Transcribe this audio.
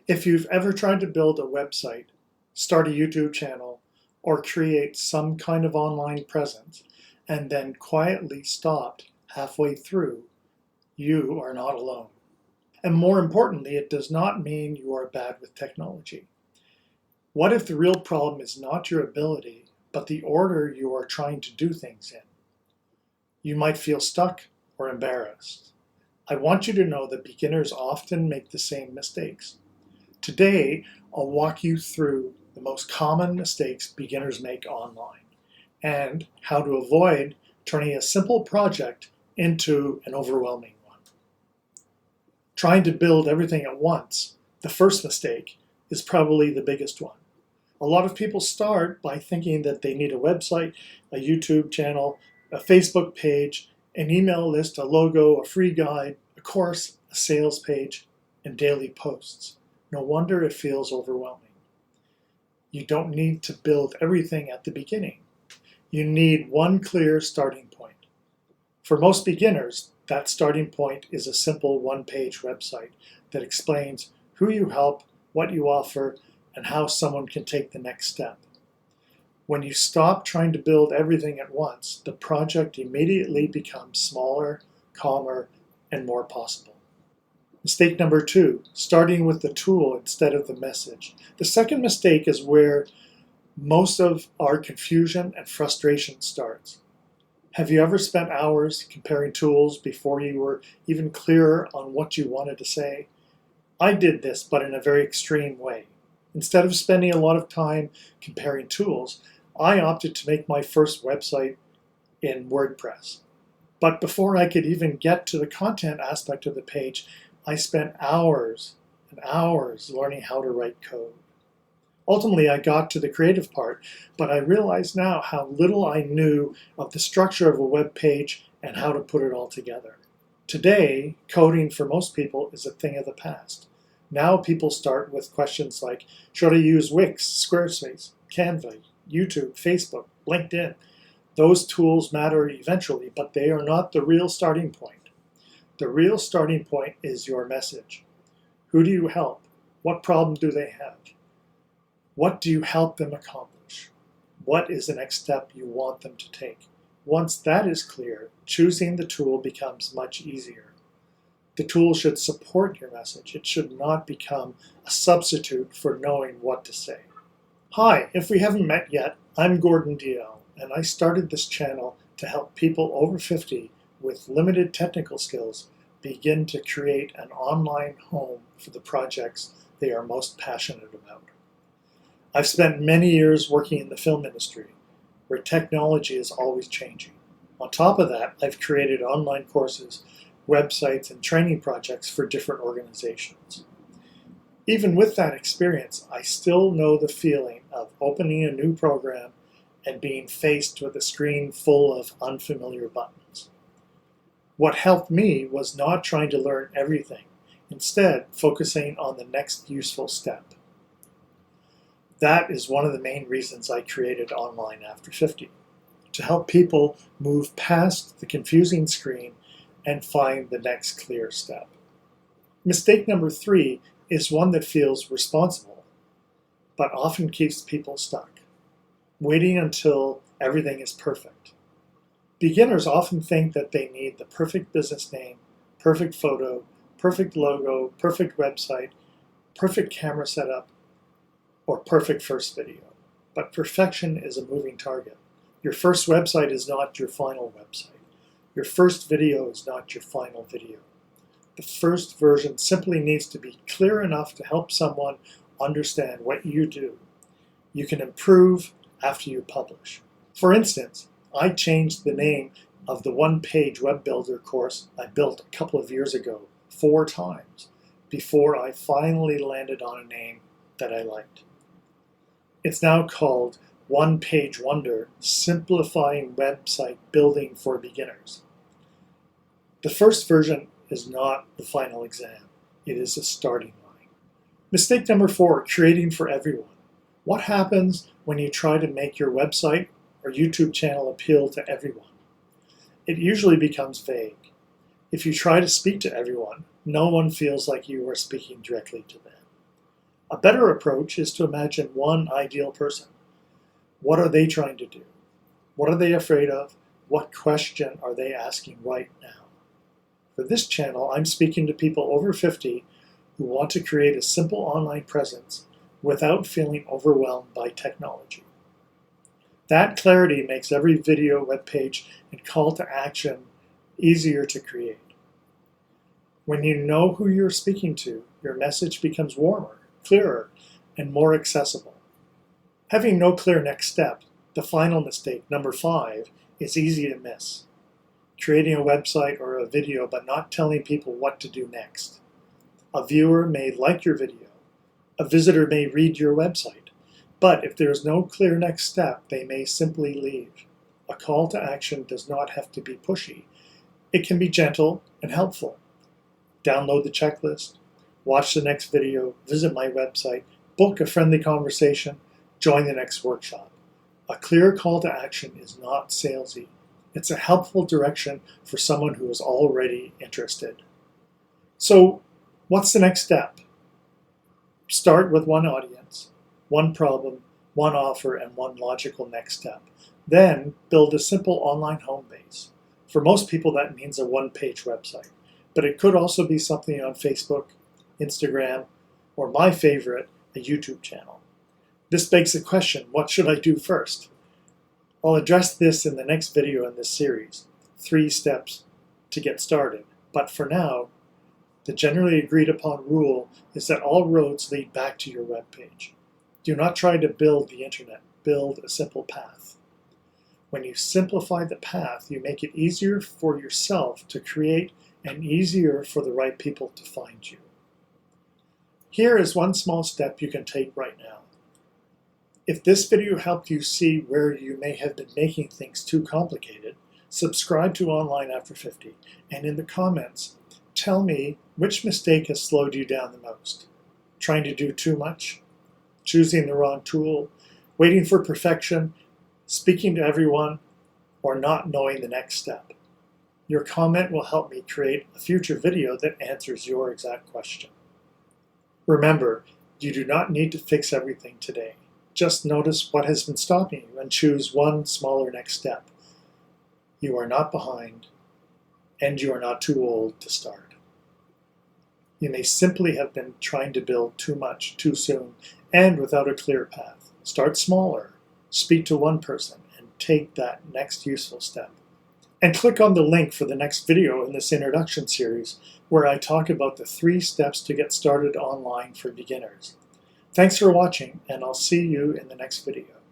If you've ever tried to build a website, start a YouTube channel, or create some kind of online presence, and then quietly stopped halfway through, you are not alone. And more importantly, it does not mean you are bad with technology. What if the real problem is not your ability, but the order you are trying to do things in? You might feel stuck or embarrassed. I want you to know that beginners often make the same mistakes. Today, I'll walk you through the most common mistakes beginners make online and how to avoid turning a simple project into an overwhelming one. Trying to build everything at once, the first mistake, is probably the biggest one. A lot of people start by thinking that they need a website, a YouTube channel, a Facebook page, an email list, a logo, a free guide, a course, a sales page, and daily posts. No wonder it feels overwhelming. You don't need to build everything at the beginning. You need one clear starting point. For most beginners, that starting point is a simple one-page website that explains who you help, what you offer, and how someone can take the next step. When you stop trying to build everything at once, the project immediately becomes smaller, calmer, and more possible. Mistake number 2, starting with the tool instead of the message. The second mistake is where most of our confusion and frustration starts. Have you ever spent hours comparing tools before you were even clearer on what you wanted to say? I did this, but in a very extreme way. Instead of spending a lot of time comparing tools, I opted to make my first website in WordPress. But before I could even get to the content aspect of the page, I spent hours and hours learning how to write code. Ultimately, I got to the creative part, but I realize now how little I knew of the structure of a web page and how to put it all together. Today, coding for most people is a thing of the past. Now people start with questions like, should I use Wix, Squarespace, Canva, YouTube, Facebook, LinkedIn? Those tools matter eventually, but they are not the real starting point. The real starting point is your message. Who do you help? What problem do they have? What do you help them accomplish? What is the next step you want them to take? Once that is clear, choosing the tool becomes much easier. The tool should support your message. It should not become a substitute for knowing what to say. Hi, if we haven't met yet, I'm Gordon Deyell, and I started this channel to help people over 50 with limited technical skills begin to create an online home for the projects they are most passionate about. I've spent many years working in the film industry, where technology is always changing. On top of that, I've created online courses, websites, and training projects for different organizations. Even with that experience, I still know the feeling of opening a new program and being faced with a screen full of unfamiliar buttons. What helped me was not trying to learn everything, instead focusing on the next useful step. That is one of the main reasons I created Online After 50, to help people move past the confusing screen and find the next clear step. Mistake number 3 is one that feels responsible, but often keeps people stuck, waiting until everything is perfect. Beginners often think that they need the perfect business name, perfect photo, perfect logo, perfect website, perfect camera setup, or perfect first video. But perfection is a moving target. Your first website is not your final website. Your first video is not your final video. The first version simply needs to be clear enough to help someone understand what you do. You can improve after you publish. For instance, I changed the name of the one-page web builder course I built a couple of years ago 4 times before I finally landed on a name that I liked. It's now called One Page Wonder, Simplifying Website Building for Beginners. The first version is not the final exam. It is a starting line. Mistake number 4, creating for everyone. What happens when you try to make your website or YouTube channel appeal to everyone? It usually becomes vague. If you try to speak to everyone, no one feels like you are speaking directly to them. A better approach is to imagine one ideal person. What are they trying to do? What are they afraid of? What question are they asking right now? For this channel, I'm speaking to people over 50 who want to create a simple online presence without feeling overwhelmed by technology. That clarity makes every video, webpage, and call to action easier to create. When you know who you're speaking to, your message becomes warmer, clearer, and more accessible. Having no clear next step, the final mistake, number 5, is easy to miss. Creating a website or a video but not telling people what to do next. A viewer may like your video. A visitor may read your website. But if there is no clear next step, they may simply leave. A call to action does not have to be pushy. It can be gentle and helpful. Download the checklist, watch the next video, visit my website, book a friendly conversation, join the next workshop. A clear call to action is not salesy. It's a helpful direction for someone who is already interested. So, what's the next step? Start with one audience, one problem, one offer, and one logical next step. Then, build a simple online home base. For most people, that means a one-page website. But it could also be something on Facebook, Instagram, or my favorite, a YouTube channel. This begs the question, what should I do first? I'll address this in the next video in this series, 3 steps to get started. But for now, the generally agreed upon rule is that all roads lead back to your webpage. Do not try to build the internet, build a simple path. When you simplify the path, you make it easier for yourself to create and easier for the right people to find you. Here is one small step you can take right now. If this video helped you see where you may have been making things too complicated, subscribe to Online After 50, and in the comments, tell me which mistake has slowed you down the most. Trying to do too much? Choosing the wrong tool? Waiting for perfection? Speaking to everyone? Or not knowing the next step? Your comment will help me create a future video that answers your exact question. Remember, you do not need to fix everything today. Just notice what has been stopping you and choose one smaller next step. You are not behind, and you are not too old to start. You may simply have been trying to build too much, too soon, and without a clear path. Start smaller, speak to one person, and take that next useful step. And click on the link for the next video in this introduction series where I talk about the 3 steps to get started online for beginners. Thanks for watching, and I'll see you in the next video.